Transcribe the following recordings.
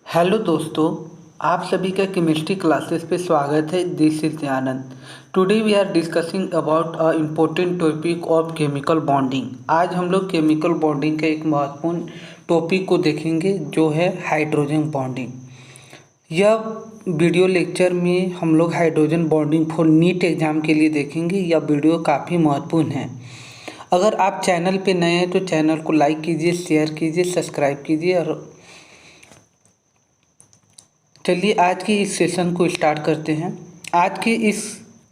Hello दोस्तों, आप सभी का केमिस्ट्री क्लासेस पे स्वागत है। This is Anand. Today we are discussing about a important topic of chemical bonding. आज हम लोग केमिकल बॉन्डिंग का एक महत्वपूर्ण टॉपिक को देखेंगे जो है हाइड्रोजन बॉन्डिंग। यह वीडियो लेक्चर में हम लोग hydrogen bonding for NEET exam के लिए देखेंगे। यह वीडियो काफ़ी महत्वपूर्ण है। अगर आप चैनल पे नए हैं तो चैनल को लाइक कीजिए, शेयर कीजिए, सब्सक्राइब कीजिए। और चलिए आज के इस सेशन को स्टार्ट करते हैं। आज के इस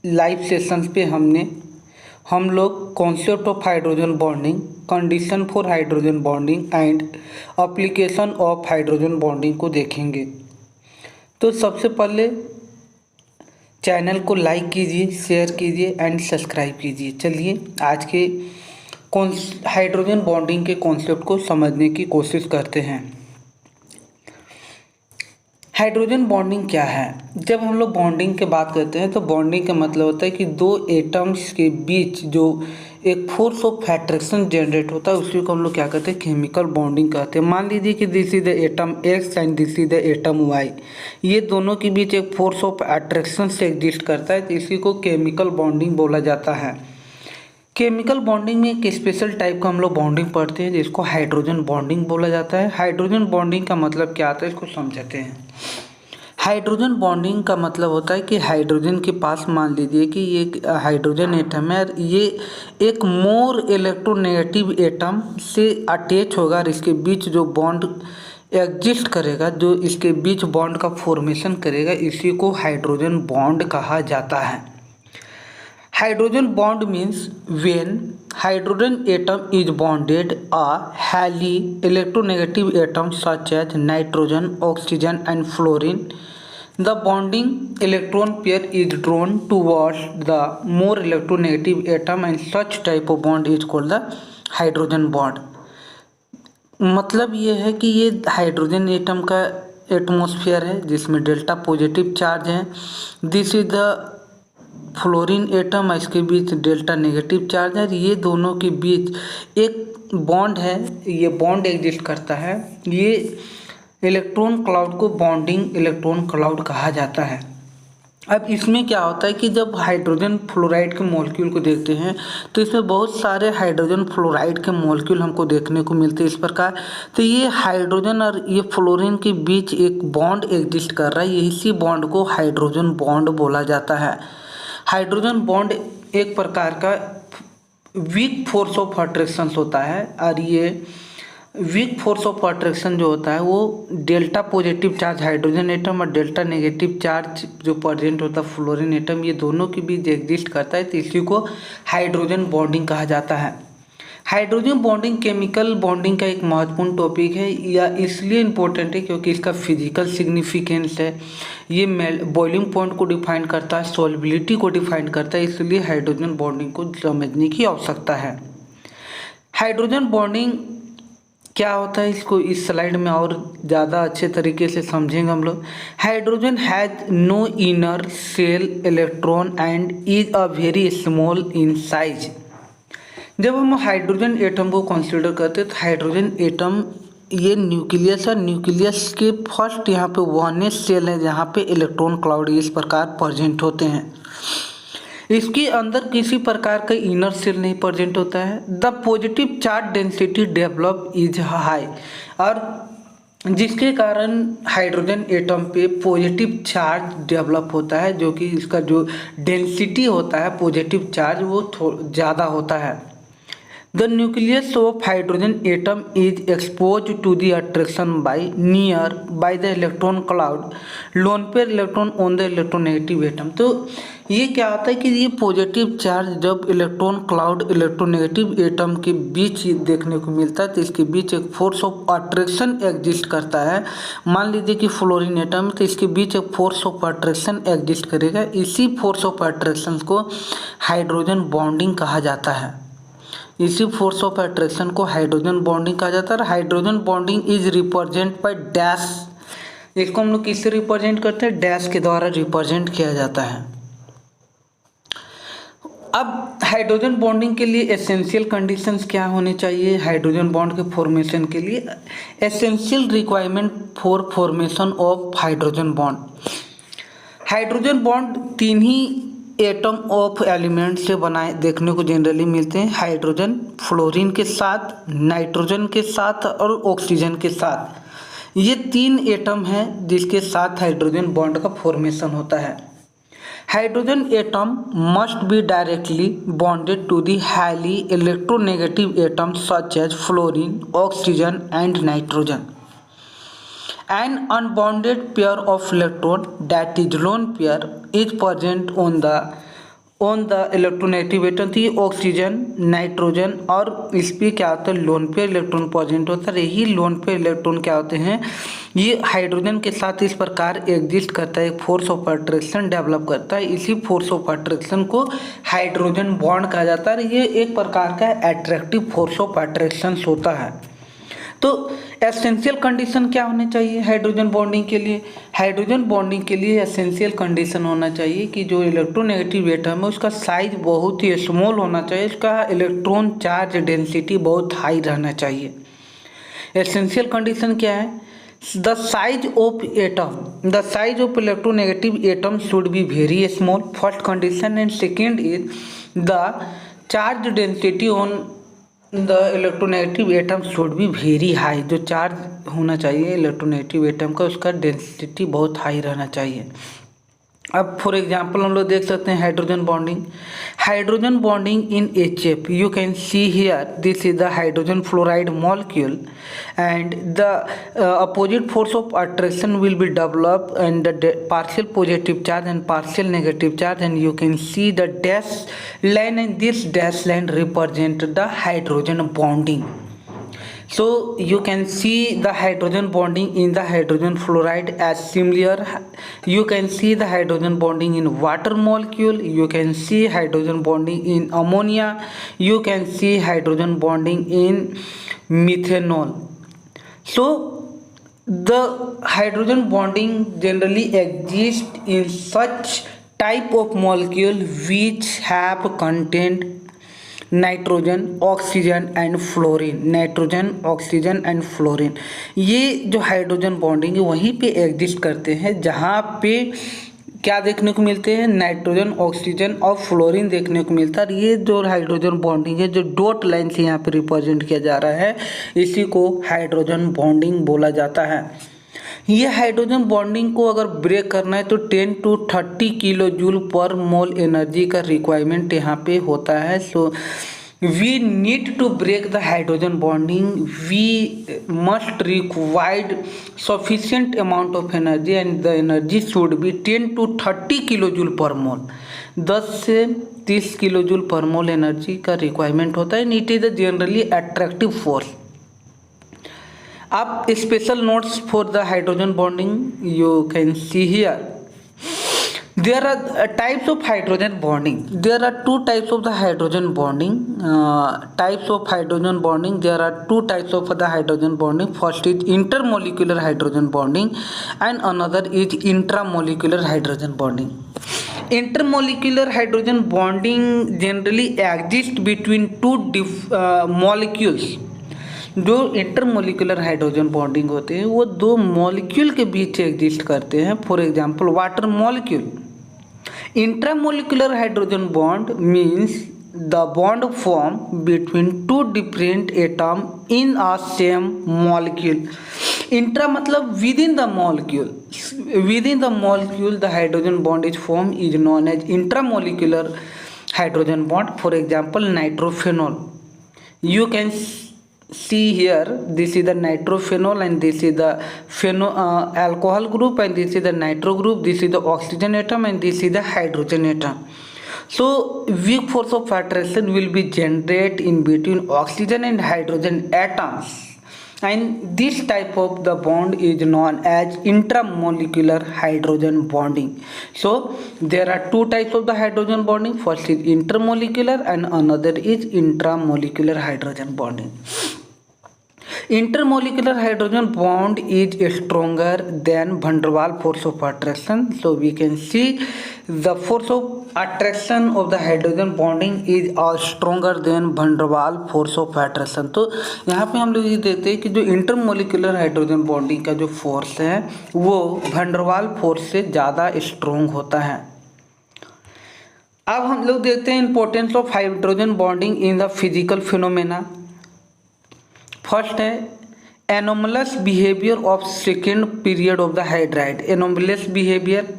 लाइव सेशन पे हम लोग concept of hydrogen bonding, condition for hydrogen bonding and application of hydrogen bonding को देखेंगे। तो सबसे पहले चैनल को लाइक कीजिए, शेयर कीजिए एंड सब्सक्राइब कीजिए। चलिए आज के हाइड्रोजन बॉन्डिंग के कॉन्सेप्ट को समझने की कोशिश करते हैं। हाइड्रोजन बॉन्डिंग क्या है? जब हम लोग बॉन्डिंग की बात करते हैं तो बॉन्डिंग का मतलब होता है कि दो एटम्स के बीच जो एक फोर्स ऑफ अट्रैक्शन जनरेट होता है उसी को हम लोग क्या कहते हैं, केमिकल बॉन्डिंग कहते हैं। मान लीजिए कि this is the atom X and this is the atom Y, ये दोनों के बीच एक फोर्स ऑफ अट्रैक्शन से एग्जिस्ट करता है, तो इसी को केमिकल बॉन्डिंग बोला जाता है। केमिकल बॉन्डिंग में एक स्पेशल टाइप का हम लोग बॉन्डिंग पढ़ते हैं जिसको हाइड्रोजन बॉन्डिंग बोला जाता है। हाइड्रोजन बॉन्डिंग का मतलब क्या आता है इसको समझते हैं। हाइड्रोजन बॉन्डिंग का मतलब होता है कि हाइड्रोजन के पास मान लीजिए कि ये हाइड्रोजन एटम है और ये एक मोर इलेक्ट्रोनेगेटिव एटम से अटैच होगा और इसके बीच जो बॉन्ड एग्जिस्ट करेगा, जो इसके बीच बॉन्ड का फॉर्मेशन करेगा, इसी को हाइड्रोजन बॉन्ड कहा जाता है। Hydrogen bond means when hydrogen atom is bonded a highly electronegative atom such as nitrogen, oxygen and fluorine, the bonding electron pair is drawn towards the more electronegative atom and such type of bond is called the hydrogen bond। मतलब ये है कि ये hydrogen atom का atmosphere है जिसमें delta positive charge है। This is the fluorine atom, इसके बीच डेल्टा नेगेटिव चार्ज है। ये दोनों के बीच एक बॉन्ड है, ये बॉन्ड एग्जिस्ट करता है। ये इलेक्ट्रॉन क्लाउड को बॉन्डिंग इलेक्ट्रॉन क्लाउड कहा जाता है। अब इसमें क्या होता है कि जब हाइड्रोजन फ्लोराइड के मॉलिक्यूल को देखते हैं तो इसमें बहुत सारे हाइड्रोजन फ्लोराइड के मॉलिक्यूल हमको देखने को मिलते हैं इस प्रकार। तो ये हाइड्रोजन और ये फ्लोरीन के बीच एक बॉन्ड एग्जिस्ट कर रहा है, इसी बॉन्ड को हाइड्रोजन बॉन्ड बोला जाता है। हाइड्रोजन बॉन्ड एक प्रकार का वीक फोर्स ऑफ अट्रैक्शन होता है और ये वीक फोर्स ऑफ अट्रैक्शन जो होता है वो delta positive charge hydrogen atom और डेल्टा नेगेटिव चार्ज जो प्रेजेंट होता है फ्लोरीन एटम, ये दोनों के बीच एग्जिस्ट करता है, तो इसी को हाइड्रोजन बॉन्डिंग कहा जाता है। हाइड्रोजन बॉन्डिंग केमिकल बॉन्डिंग का एक महत्वपूर्ण टॉपिक है, या इसलिए इम्पोर्टेंट है क्योंकि इसका फिजिकल सिग्निफिकेंस है। ये बॉइलिंग पॉइंट को डिफाइन करता है, सॉल्युबिलिटी को डिफाइन करता है, इसलिए हाइड्रोजन बॉन्डिंग को समझने की आवश्यकता है। हाइड्रोजन बॉन्डिंग क्या होता है इसको इस स्लाइड में और ज़्यादा अच्छे तरीके से समझेंगे हम लोग। Hydrogen has no inner shell electron and is a very small in size. जब हम हाइड्रोजन एटम को कंसीडर करते हैं तो हाइड्रोजन एटम ये न्यूक्लियस है, न्यूक्लियस के फर्स्ट यहाँ पे वनएस सेल है जहाँ पे इलेक्ट्रॉन क्लाउड इस प्रकार प्रेजेंट होते हैं। इसके अंदर किसी प्रकार का इनर सेल नहीं प्रेजेंट होता है। The positive charge density develop is high, और जिसके कारण हाइड्रोजन एटम पे पॉजिटिव चार्ज डेवलप होता है, जो कि इसका जो डेंसिटी होता है पॉजिटिव चार्ज वो ज़्यादा होता है। The nucleus of hydrogen atom is exposed to the attraction by the electron cloud, lone pair electron on the electronegative atom। तो ये क्या होता है कि ये पॉजिटिव चार्ज जब इलेक्ट्रॉन क्लाउड इलेक्ट्रोनेगेटिव एटम के बीच देखने को मिलता है तो इसके बीच एक फोर्स ऑफ अट्रैक्शन एग्जिस्ट करता है। मान लीजिए कि फ्लोरीन एटम, तो इसके बीच एक फोर्स ऑफ अट्रैक्शन एग्जिस्ट करेगा, इसी फोर्स ऑफ अट्रैक्शन को हाइड्रोजन बॉन्डिंग कहा जाता है। इसी फोर्स ऑफ अट्रैक्शन को हाइड्रोजन बॉन्डिंग कहा जाता है। Hydrogen bonding is represent by dash, इसको हम लोग किससे रिप्रेजेंट करते हैं, डैश के द्वारा रिप्रेजेंट किया जाता है। अब हाइड्रोजन बॉन्डिंग के लिए एसेंशियल कंडीशंस क्या होने चाहिए? हाइड्रोजन बॉन्ड के फॉर्मेशन के लिए essential requirement for formation of hydrogen bond. Hydrogen bond तीन ही एटम ऑफ एलिमेंट से बनाए देखने को जनरली मिलते हैं, हाइड्रोजन फ्लोरीन के साथ, नाइट्रोजन के साथ और ऑक्सीजन के साथ। ये तीन एटम हैं जिसके साथ हाइड्रोजन बॉन्ड का फॉर्मेशन होता है। Hydrogen atom must be directly bonded to the highly electronegative atoms such as fluorine, oxygen and nitrogen. An unbounded pair of electron, that is lone pair, is present on the electronegative atom थी oxygen, nitrogen, और इस पर क्या होता है? Lone pair electron present होता है। यही लोन पेयर इलेक्ट्रॉन क्या होते हैं? ये हाइड्रोजन के साथ इस प्रकार एग्जिस्ट करता है, एक फोर्स ऑफ अट्रैक्शन डेवलप करता है। इसी फोर्स ऑफ अट्रैक्शन को हाइड्रोजन बॉन्ड कहा जाता है। ये एक प्रकार का एट्रैक्टिव फोर्स ऑफ अट्रैक्शन होता है। तो एसेंशियल कंडीशन क्या होने चाहिए हाइड्रोजन बॉन्डिंग के लिए? हाइड्रोजन बॉन्डिंग के लिए एसेंशियल कंडीशन होना चाहिए कि जो इलेक्ट्रोनेगेटिव एटम है उसका साइज बहुत ही स्मॉल होना चाहिए, उसका इलेक्ट्रॉन चार्ज डेंसिटी बहुत हाई रहना चाहिए। एसेंशियल कंडीशन क्या है? The size of electronegative atom should be very small, first condition. And second is the charge density on the electronegative atom should be very high. जो charge होना चाहिए electronegative atom का, उसका density बहुत high रहना चाहिए। अब फॉर एग्जांपल हम लोग देख सकते हैं hydrogen bonding in HF। You can see here this is the hydrogen fluoride molecule and the opposite force of attraction will be develop and the partial positive charge and partial negative charge, and you can see the dash line, and this dash line represent the hydrogen bonding. So you can see the hydrogen bonding in the hydrogen fluoride as similar. You can see the hydrogen bonding in water molecule. You can see hydrogen bonding in ammonia. You can see hydrogen bonding in methanol. So the hydrogen bonding generally exists in such type of molecule which have contained nitrogen, oxygen and fluorine. Nitrogen, oxygen and fluorine, ये जो hydrogen bonding है वहीं पे exist करते हैं जहाँ पे क्या देखने को मिलते हैं? नाइट्रोजन, ऑक्सीजन और फ्लोरीन देखने को मिलता है। ये जो हाइड्रोजन बॉन्डिंग है जो डॉट लाइन से यहाँ पे रिप्रेजेंट किया जा रहा है, इसी को हाइड्रोजन बॉन्डिंग बोला जाता है। ये हाइड्रोजन बॉन्डिंग को अगर ब्रेक करना है तो 10 to 30 kilo joule per mole energy का रिक्वायरमेंट यहाँ पे होता है। So we need to break the hydrogen bonding, we must required sufficient amount of energy and the energy should be 10 to 30 kilo joule per mole. 10 से 30 kilo joule per मोल energy का requirement होता है। It is a generally attractive force. अब special notes for the hydrogen bonding you can see here. There are types of hydrogen bonding. There are two types of the hydrogen bonding. Types of hydrogen bonding. There are two types of the hydrogen bonding. First is intermolecular hydrogen bonding, and another is intramolecular hydrogen bonding. Intermolecular hydrogen bonding generally exists between two molecules. जो intermolecular hydrogen bonding होते हैं वो दो molecule के बीच exist करते हैं। For example water molecule. Intramolecular hydrogen bond means the bond form between two different atom in a same molecule. Intra मतलब within the molecule. Within the molecule the hydrogen bond is form is known as intramolecular hydrogen bond. For example nitrophenol. You can see here, this is the nitrophenol and this is the alcohol group, and this is the nitro group, this is the oxygen atom, and this is the hydrogen atom. So weak force of attraction will be generated in between oxygen and hydrogen atoms, and this type of the bond is known as intramolecular hydrogen bonding. So there are two types of the hydrogen bonding. First is intermolecular and another is intramolecular hydrogen bonding. Intermolecular hydrogen bond is stronger than van der Waals force of attraction. So we can see the force of attraction of the hydrogen bonding is stronger than van der Waals force of attraction. तो यहाँ पे हम लोग ये देखते हैं कि जो इंटरमोलिकुलर हाइड्रोजन बॉन्डिंग का जो फोर्स है वो वैन डर वाल फोर्स से ज़्यादा स्ट्रोंग होता है। अब हम लोग देखते हैं importance of hydrogen bonding in the physical phenomena. First है anomalous behaviour of second period of the hydride. Anomalous behaviour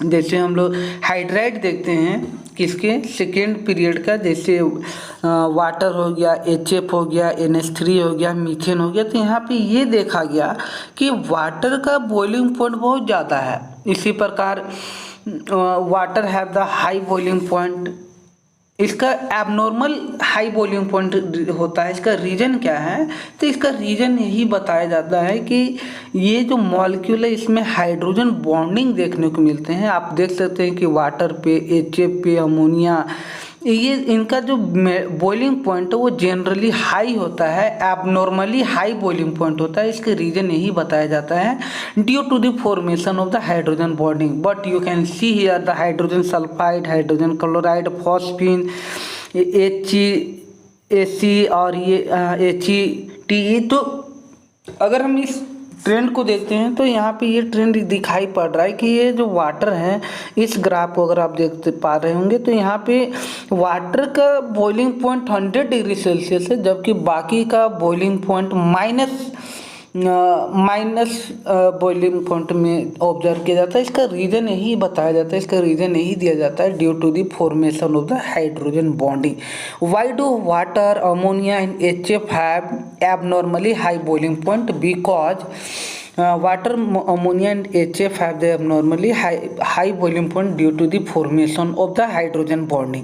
जैसे हम लोग हाइड्राइड देखते हैं किसके सेकेंड पीरियड का, जैसे वाटर हो गया, HF हो गया, NH3 हो गया, मीथेन हो गया। तो यहाँ पे ये देखा गया कि वाटर का बॉइलिंग पॉइंट बहुत ज़्यादा है। इसी प्रकार water have the high boiling point, इसका एबनॉर्मल हाई बॉइलिंग पॉइंट होता है। इसका रीज़न क्या है? तो इसका रीज़न यही बताया जाता है कि ये जो मॉलिक्यूल है इसमें हाइड्रोजन बॉन्डिंग देखने को मिलते हैं। आप देख सकते हैं कि वाटर पे, HF पे, अमोनिया, ये इनका जो बॉइलिंग पॉइंट है वो जनरली हाई होता है, एबनॉर्मली हाई बॉइलिंग पॉइंट होता है। इसके रीज़न यही बताया जाता है due to the formation of the hydrogen bonding. But you can see here the hydrogen sulphide, hydrogen chloride, phosphine, HEAC और ये HETE। तो अगर हम इस ट्रेंड को देखते हैं तो यहाँ पे ये ट्रेंड दिखाई पड़ रहा है कि ये जो वाटर है, इस ग्राफ को अगर आप देख पा रहे होंगे तो यहाँ पे वाटर का बॉइलिंग पॉइंट 100 डिग्री सेल्सियस है, जबकि बाकी का boiling point minus boiling point में ऑब्जर्व किया जाता है। इसका रीज़न यही बताया जाता है, इसका रीज़न यही दिया जाता है due to the formation of the hydrogen bonding. Why do water, ammonia and HF have abnormally high boiling point? Because water, ammonia and HF have the abnormally high boiling point due to the formation of the hydrogen bonding.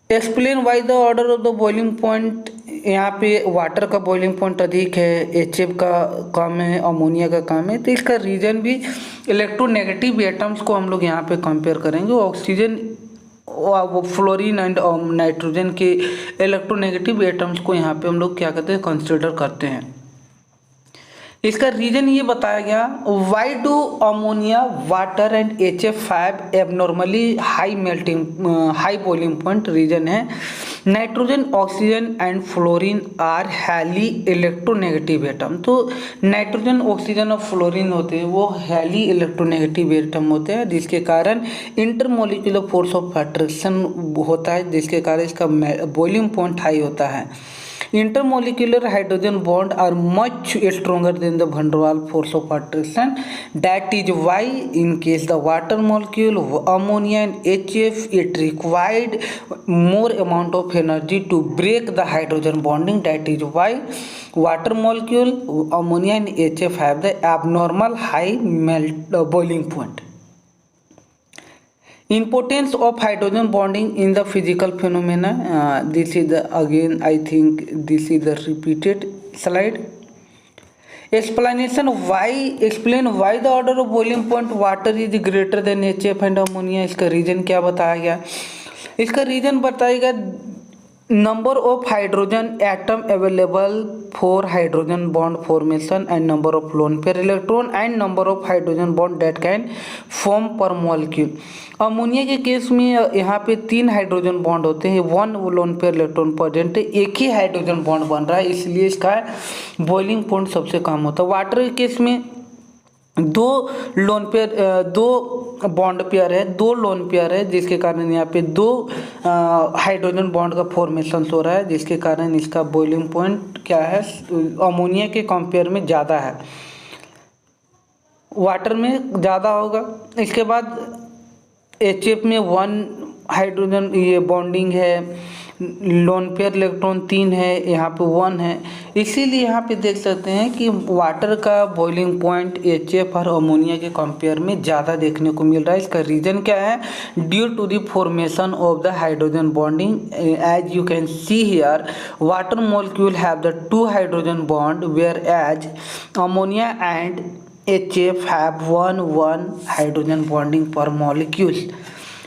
Explain why the order of the boiling point. यहाँ पे water का boiling point अधिक है, HF का कम है, ammonia का कम है। तो इसका रीज़न भी इलेक्ट्रोनेगेटिव एटम्स को हम लोग यहाँ पे कंपेयर करेंगे। ऑक्सीजन, फ्लोरीन एंड नाइट्रोजन के इलेक्ट्रोनेगेटिव एटम्स को यहाँ पे हम लोग क्या करते हैं, कंसिडर करते हैं। इसका रीजन ये बताया गया why do ammonia, water and HF have abnormally high boiling point. Reason है nitrogen, oxygen and fluorine are highly electronegative atom. तो नाइट्रोजन, ऑक्सीजन और फ्लोरीन होते हैं वो हाईली इलेक्ट्रोनेगेटिव एटम होते हैं, जिसके कारण इंटरमोलिकुलर फोर्स ऑफ अट्रैक्शन होता है, जिसके कारण इसका बॉइलिंग पॉइंट हाई होता है। Intermolecular hydrogen bond are much stronger than the van der Waals force of attraction. That is why in case the water molecule, ammonia and HF, it required more amount of energy to break the hydrogen bonding. That is why water molecule, ammonia and HF have the abnormal high boiling point. Importance of hydrogen bonding in the physical phenomena. This is the, again I think this is the repeated slide. Explanation why, explain why the order of boiling point water is greater than HF and ammonia. इसका reason क्या बताया गया? इसका reason बताया गया number of hydrogen atom available for hydrogen bond formation and number of lone pair electron and number of hydrogen bond that can form per molecule. Ammonia के case में यहाँ पे 3 हाइड्रोजन बॉन्ड होते हैं, 1 लोन पेयर इलेक्ट्रॉन प्रेजेंट है, एक ही hydrogen bond बन रहा है, इसलिए इसका बॉइलिंग पॉइंट सबसे कम होता है। वाटर के केस में 2 बॉन्ड पेयर है, 2 लोन पेयर है, जिसके कारण यहाँ पे 2 हाइड्रोजन बॉन्ड का फॉर्मेशन हो रहा है, जिसके कारण इसका बॉइलिंग पॉइंट क्या है, अमोनिया के कंपेयर में ज़्यादा है, वाटर में ज़्यादा होगा। इसके बाद HF में 1 हाइड्रोजन ये बॉन्डिंग है, लोन पेयर इलेक्ट्रॉन 3 है, यहाँ पे 1 है, इसीलिए यहाँ पे देख सकते हैं कि वाटर का बॉइलिंग पॉइंट HF और अमोनिया के कंपेयर में ज़्यादा देखने को मिल रहा है। इसका रीज़न क्या है? Due to the formation of the hydrogen bonding. As you can see here water molecule have the 2 hydrogen bond whereas ammonia and HF have 1 hydrogen bonding per molecule.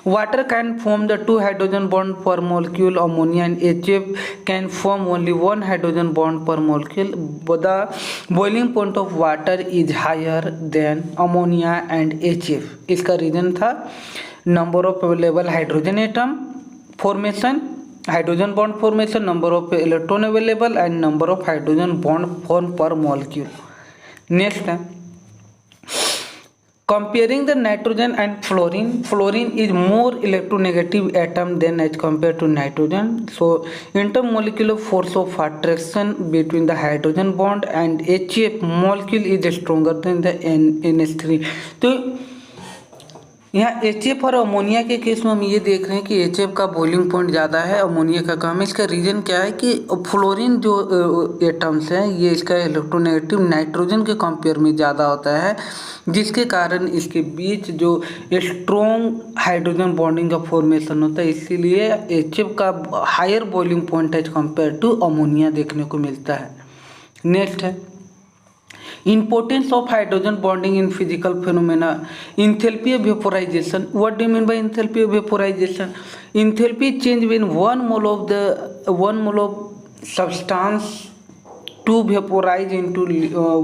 Water can form the 2 hydrogen bond per molecule. Ammonia and HF can form only 1 hydrogen bond per molecule. But the boiling point of water is higher than ammonia and HF. इसका reason था number of available hydrogen atom formation, hydrogen bond formation, number of electron available and number of hydrogen bond formed per molecule. Next है comparing the nitrogen and fluorine. Fluorine is more electronegative atom than as compared to nitrogen. So intermolecular force of attraction between the hydrogen bond and HF molecule is stronger than the NH3. तो यहाँ HF और ammonia के case में हम ये देख रहे हैं कि HF का बॉइलिंग पॉइंट ज़्यादा है, अमोनिया का कम है। इसका रीज़न क्या है कि फ्लोरीन जो एटम्स हैं ये इसका इलेक्ट्रोनेगेटिव नाइट्रोजन के कंपेयर में ज़्यादा होता है, जिसके कारण इसके बीच जो स्ट्रॉन्ग हाइड्रोजन बॉन्डिंग का फॉर्मेशन होता है, इसीलिए HF का higher boiling point as compare to ammonia देखने को मिलता है। नेक्स्ट है importance of hydrogen bonding in physical phenomena. Enthalpy of vaporization. What do you mean by enthalpy of vaporization? Enthalpy change when one mole of substance to vaporize into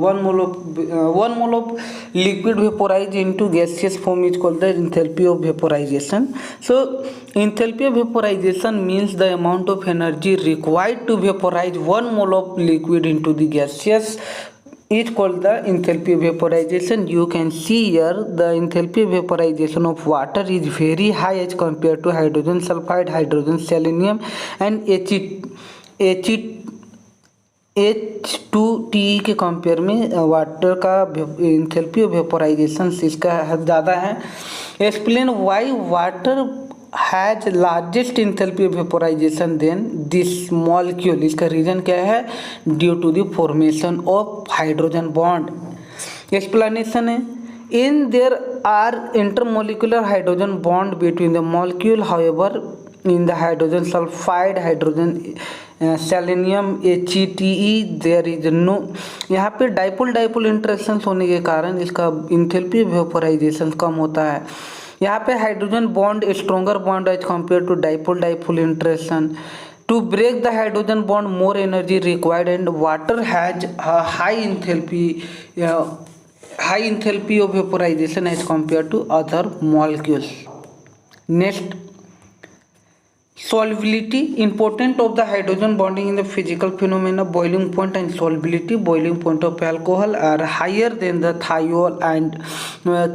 one mole of liquid vaporize into gaseous form is called the enthalpy of vaporization. So enthalpy of vaporization means the amount of energy required to vaporize one mole of liquid into the gaseous is called the enthalpy of vaporization. You can see here the enthalpy of vaporization of water is very high as compared to hydrogen sulfide, hydrogen selenium and H2TE के compare में water का enthalpy of vaporization इसका ज़्यादा है। Explain why water has largest enthalpy of vaporization than this molecule. इसका reason क्या है? Due to the formation of hydrogen bond. Explanation है in there are intermolecular hydrogen bond between the molecule. However, in the hydrogen sulfide, hydrogen selenium HETE there is no, यहाँ पे dipole interaction होने के कारण इसका enthalpy vaporisation कम होता है। यहाँ पे hydrogen bond stronger bond as compare to dipole interaction. To break the hydrogen bond more energy required and water has high enthalpy of vaporisation as compare to other molecules. Next solubility. Important of the hydrogen bonding in the physical phenomena. Boiling point and solubility. Boiling point of alcohol are higher than the thiol and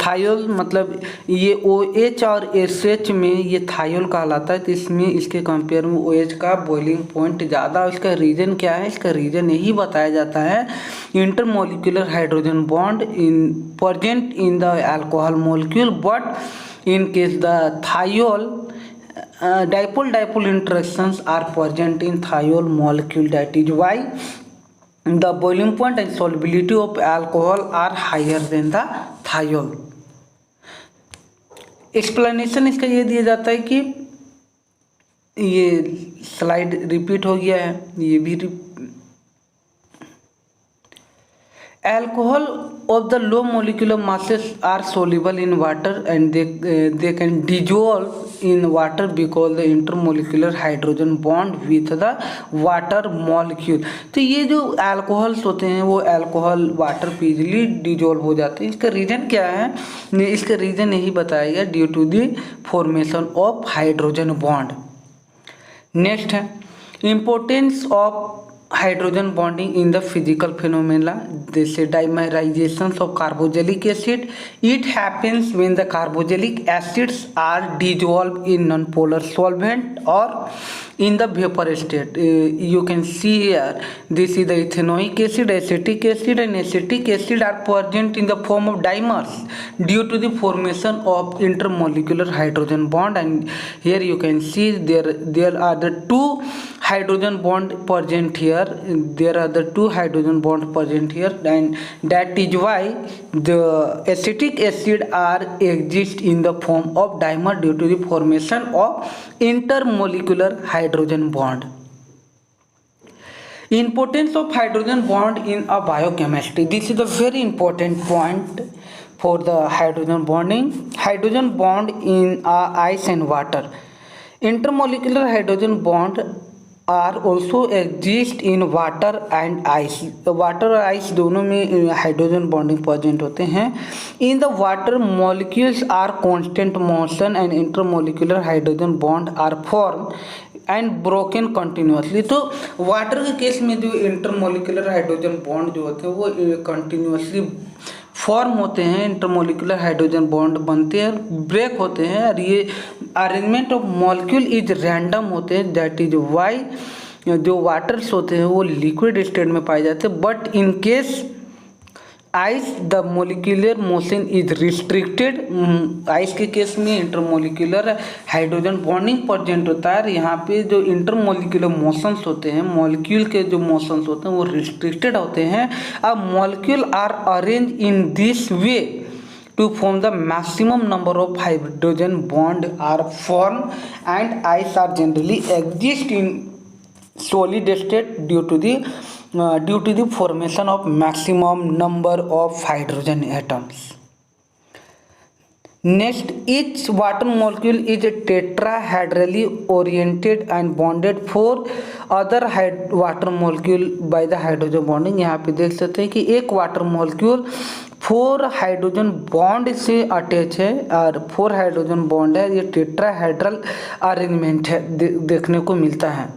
thiol मतलब ये OH और SH में ये thiol कहलाता है, तो इसमें इसके कंपेयर में OH का बॉइलिंग पॉइंट ज़्यादा। इसका रीज़न क्या है? इसका रीज़न यही बताया जाता है intermolecular hydrogen bond in present in the alcohol molecule, but in case the thiol dipole interactions are present in thiol molecule. That is why the boiling point and solubility of alcohol are higher than the thiol. Explanation इसका ये दिया जाता है कि ये slide repeat हो गया है, ये भी alcohol of the low molecular masses are soluble in water and they can dissolve in water because the intermolecular hydrogen bond with the water molecule. तो ये जो अल्कोहल्स होते हैं वो अल्कोहल वाटर पे इजीली डिजोल्व हो जाते हैं। इसका रीज़न क्या है? इसका रीज़न यही बताया गया due to the formation of hydrogen bond. Next है importance of hydrogen bonding in the physical phenomena. They say dimerization of carboxylic acid. It happens when the carboxylic acids are dissolved in nonpolar solvent or in the vapor state. You can see here this is the ethanoic acid, acetic acid and acetic acid are present in the form of dimers due to the formation of intermolecular hydrogen bond, and here you can see there are the two hydrogen bond present here. There are the two hydrogen bond present here, and that is why the acetic acid are exist in the form of dimer due to the formation of intermolecular hydrogen bond. Importance of hydrogen bond in a biochemistry. This is a very important point for the hydrogen bonding. Hydrogen bond in ice and water. Intermolecular hydrogen bond are also exist in water and ice. Water और ice दोनों में hydrogen bonding present होते हैं। In the water molecules are constant motion and intermolecular hydrogen bond are form and broken continuously. तो water के case में जो intermolecular hydrogen bond जो होते हैं वो कंटिन्यूसली फॉर्म होते हैं, इंटरमोलिकुलर हाइड्रोजन बॉन्ड बनते हैं, ब्रेक होते हैं, और ये arrangement of molecule is random होते हैं। दैट इज वाई जो वाटर्स होते हैं वो लिक्विड स्टेट में पाए जाते हैं। But in case ice the molecular motion is restricted. Ice के केस में इंटरमोलिकुलर हाइड्रोजन बॉन्डिंग प्रेजेंट होता है। यहाँ पे जो इंटरमोलिकुलर मोशंस होते हैं, मॉलिक्यूल के जो मोशंस होते हैं वो रिस्ट्रिक्टेड होते हैं। अब molecule are arrange in this way to form the maximum number of hydrogen bond are formed, and ice are generally exist in solid state due to the formation of maximum number of hydrogen atoms. Next, each water molecule is tetrahedrally oriented and bonded for other water molecule by the hydrogen bonding। यहाँ पे देख सकते हैं कि एक water molecule 4 hydrogen bond से attach है, और 4 हाइड्रोजन बॉन्ड है। ये टेट्राहेड्रल अरेंजमेंट है, देखने को मिलता है।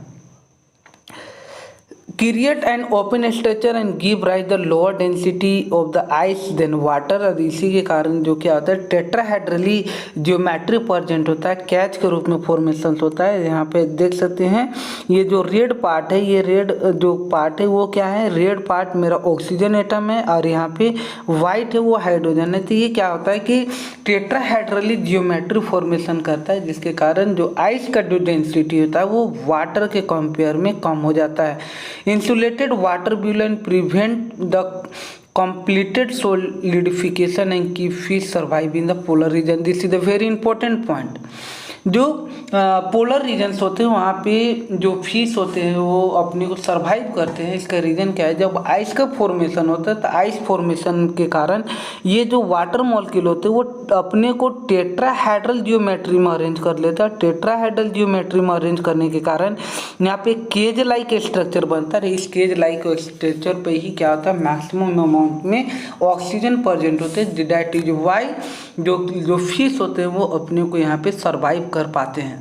Create and open structure and give rise the lower density of the ice than water. और इसी के कारण जो क्या होता है, टेट्राहेड्रली ज्योमेट्री प्रेजेंट होता है, कैच के रूप में फॉर्मेशन होता है। यहाँ पे देख सकते हैं ये जो रेड पार्ट है, ये रेड जो पार्ट है वो क्या है, रेड पार्ट मेरा ऑक्सीजन एटम है, और यहाँ पे वाइट है वो हाइड्रोजन है। तो ये क्या होता है कि टेट्राहेड्रली ज्योमेट्री फॉर्मेशन करता है, जिसके कारण जो आइस का जो डेंसिटी होता है वो वाटर के कंपेयर में कम हो जाता है। Insulated water will prevent the completed solidification and keep fish survive in the polar region. This is a very important point. जो पोलर रीजन्स होते हैं वहाँ पे जो फिश होते हैं वो अपने को सरवाइव करते हैं। इसका रीज़न क्या है, जब आइस का फॉर्मेशन होता है तो आइस फॉर्मेशन के कारण ये जो वाटर मॉलिक्यूल होते हैं वो अपने को टेट्राहेड्रल जियोमेट्री में अरेंज कर लेता है। टेट्राहेड्रल जियोमेट्री में अरेंज करने के कारण यहाँ पे केज लाइक स्ट्रक्चर बनता है। इस केज लाइक स्ट्रक्चर पे ही क्या होता है, मैक्सिमम अमाउंट में ऑक्सीजन प्रेजेंट होते हैं। दैट इज वाई जो फिश होते हैं वो अपने को यहाँ पे सर्वाइव कर पाते हैं।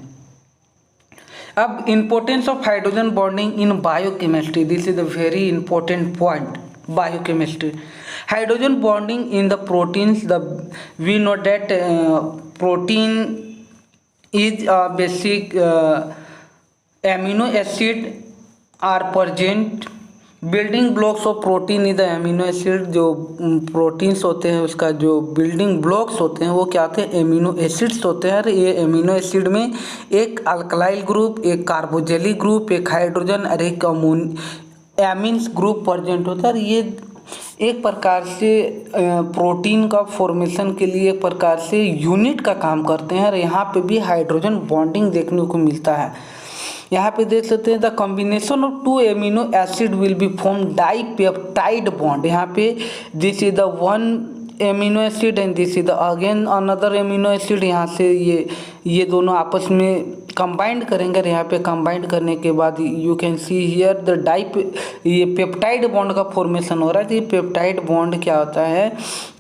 अब importance of hydrogen bonding in biochemistry, this is the very important point. Biochemistry, hydrogen bonding in the proteins, we know that protein is a basic amino acid are present. Building blocks of protein is the amino acid. जो proteins होते हैं उसका जो building blocks होते हैं वो क्या होते हैं, एमिनो एसिड्स होते हैं। ये एमिनो एसिड में एक अल्कलाइल ग्रुप, एक कार्बोजेलिक ग्रुप, एक हाइड्रोजन और एक एमिन्स ग्रुप प्रेजेंट होता है। और ये एक प्रकार से प्रोटीन का फॉर्मेशन के लिए एक प्रकार से यूनिट का काम करते हैं। और यहाँ पे भी हाइड्रोजन बॉन्डिंग देखने को मिलता है। यहाँ पे देख सकते हैं the combination of 2 amino acid will be form dipeptide bond. यहाँ पे this is the 1 amino acid and this is the again another amino acid. यहाँ से ये दोनों आपस में कंबाइंड करेंगे। यहाँ पे कंबाइंड करने के बाद you can see here the ये पेप्टाइड बॉन्ड का फॉर्मेशन हो रहा है। तो ये पेप्टाइड बॉन्ड क्या होता है,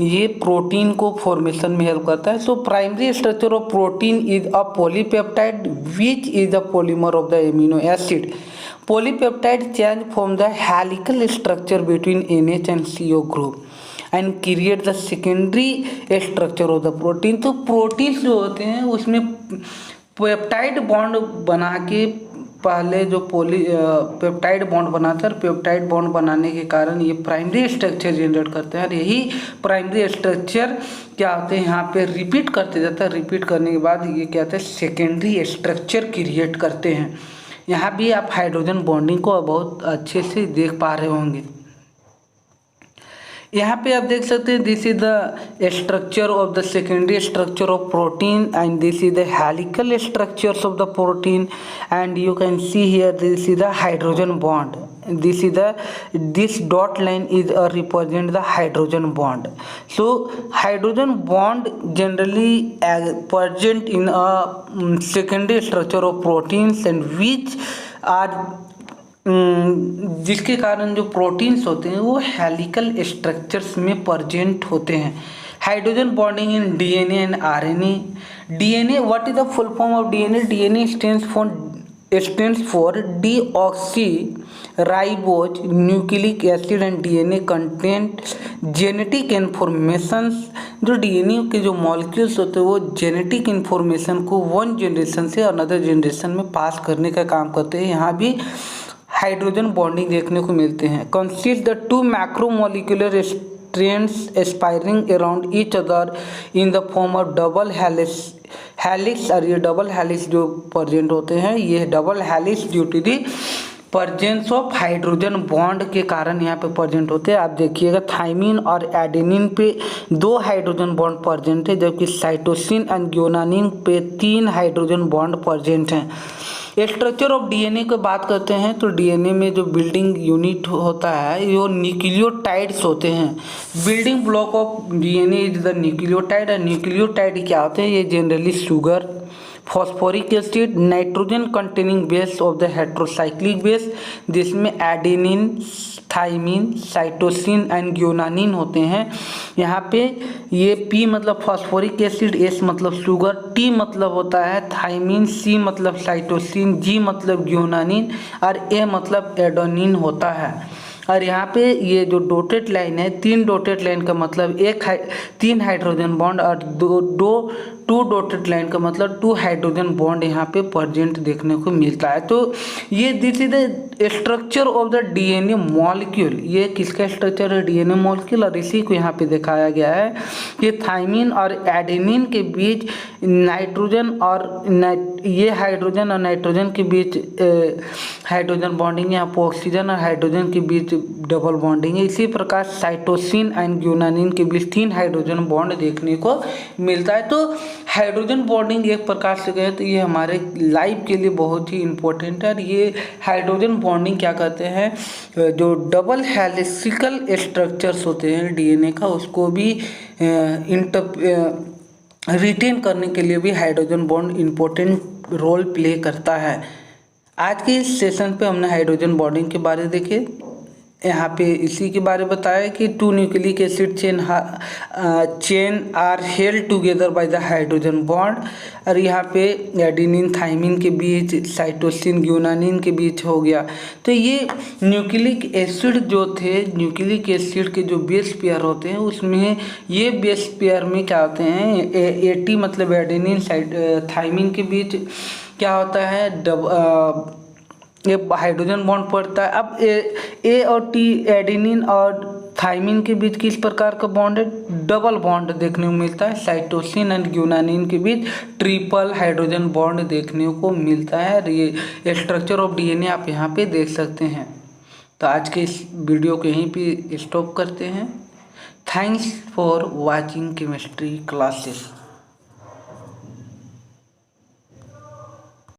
ये प्रोटीन को फॉर्मेशन में हेल्प करता है। So primary structure of protein is a polypeptide which is the polymer of the amino acid. Polypeptide change from the helical structure between NH and CO group and create the secondary structure of the protein. तो proteins जो होते हैं उसमें peptide bond बना के पहले जो peptide bond बनाता है, पेप्टाइड बॉन्ड बनाने के कारण ये प्राइमरी स्ट्रक्चर जनरेट करते हैं। और यही प्राइमरी स्ट्रक्चर क्या होते हैं, यहाँ पे रिपीट करते जाता है। रिपीट करने के बाद ये क्या होता है, सेकेंडरी स्ट्रक्चर क्रिएट करते हैं। यहाँ भी आप हाइड्रोजन बॉन्डिंग को बहुत अच्छे से देख पा रहे होंगे। यहाँ पे आप देख सकते हैं this is the structure of the secondary structure of protein and this is the helical structures of the protein and you can see here this is the hydrogen bond. this dot line is represent the hydrogen bond. So hydrogen bond generally present in a secondary structure of proteins and which आज जिसके कारण जो proteins होते हैं वो helical structures में present होते हैं। Hydrogen bonding in DNA and RNA. DNA, what is the full form of DNA? DNA stands for deoxyriboz nucleic acid and DNA content genetic information. जो डीएनए के जो मॉलिक्यूल्स होते हैं वो जेनेटिक इन्फॉर्मेशन को वन जनरेशन से another generation में पास करने का काम करते हैं। यहाँ भी हाइड्रोजन बॉन्डिंग देखने को मिलते हैं। Consist the two macromolecular strands aspiring around each other in the form of double helix. और ये डबल हेलिक्स जो प्रेजेंट होते हैं, ये double helix due to the presence of hydrogen bond के कारण यहाँ पे प्रेजेंट होते हैं। आप देखिएगा थाइमिन और एडेनिन पे 2 हाइड्रोजन बॉन्ड प्रेजेंट है, जबकि साइटोसिन एंड ग्वानिन पे 3 हाइड्रोजन बॉन्ड प्रेजेंट हैं। स्ट्रक्चर ऑफ डीएनए की बात करते हैं तो डीएनए में जो बिल्डिंग यूनिट होता है वो न्यूक्लियोटाइड्स होते हैं। Building block of DNA is the nucleotide. और न्यूक्लियोटाइड क्या होते हैं? ये generally sugar, phosphoric acid, nitrogen containing base of the heterocyclic base, जिसमें adenine, thymine, cytosine and guanine होते हैं। यहाँ पे ये P मतलब फॉस्फोरिक एसिड, S मतलब शुगर, T मतलब होता है थाइमिन, C मतलब साइटोसिन, G मतलब ग्वानिन और A मतलब एडेनिन होता है। और यहाँ पे ये जो डॉटेड लाइन है, 3 डॉटेड लाइन का मतलब 3 हाइड्रोजन बॉन्ड और 2 डॉटेड लाइन का मतलब 2 हाइड्रोजन बॉन्ड यहाँ पे प्रेजेंट देखने को मिलता है। तो ये this is the structure of the DNA molecule. ये किसका स्ट्रक्चर है? DNA molecule. और इसी को यहाँ पे दिखाया गया है कि थाइमिन और एडेनिन के बीच नाइट्रोजन और ये हाइड्रोजन और नाइट्रोजन के बीच हाइड्रोजन बॉन्डिंग, यहाँ पर ऑक्सीजन और हाइड्रोजन के बीच डबल बॉन्डिंग है। इसी प्रकार साइटोसिन एंड ग्वानिन के बीच 3 हाइड्रोजन बॉन्ड देखने को मिलता है। तो हाइड्रोजन बॉन्डिंग एक प्रकार से कहें तो ये हमारे लाइफ के लिए बहुत ही इम्पोर्टेंट है। और ये हाइड्रोजन बॉन्डिंग क्या कहते हैं, जो डबल हेलिकल स्ट्रक्चर्स होते हैं डीएनए का, उसको भी रिटेन करने के लिए भी hydrogen bond important role play करता है। आज के इस सेशन पे हमने हाइड्रोजन बॉन्डिंग के बारे देखे। यहाँ पे इसी के बारे में बताया कि 2 nucleic acid chain are held together by the hydrogen bond. और यहाँ पे एडेनिन थाइमिन के बीच, साइटोसिन ग्वानिन के बीच हो गया। तो ये न्यूक्लिक एसिड जो थे, न्यूक्लिक एसिड के जो बेस पेयर होते हैं उसमें ये बेस पेयर में क्या होते हैं, एटी मतलब एडेनिन थाइमिन के बीच क्या होता है, ये हाइड्रोजन बॉन्ड पड़ता है। अब ए और टी, एडेनिन और थाइमिन के बीच किस प्रकार का बॉन्ड है? डबल बॉन्ड देखने को मिलता है। साइटोसिन एंड ग्वानिन के बीच ट्रिपल हाइड्रोजन बॉन्ड देखने को मिलता है। ये स्ट्रक्चर ऑफ डीएनए आप यहाँ पे देख सकते हैं। तो आज के इस वीडियो को यहीं पे स्टॉप करते हैं। Thanks for watching chemistry classes.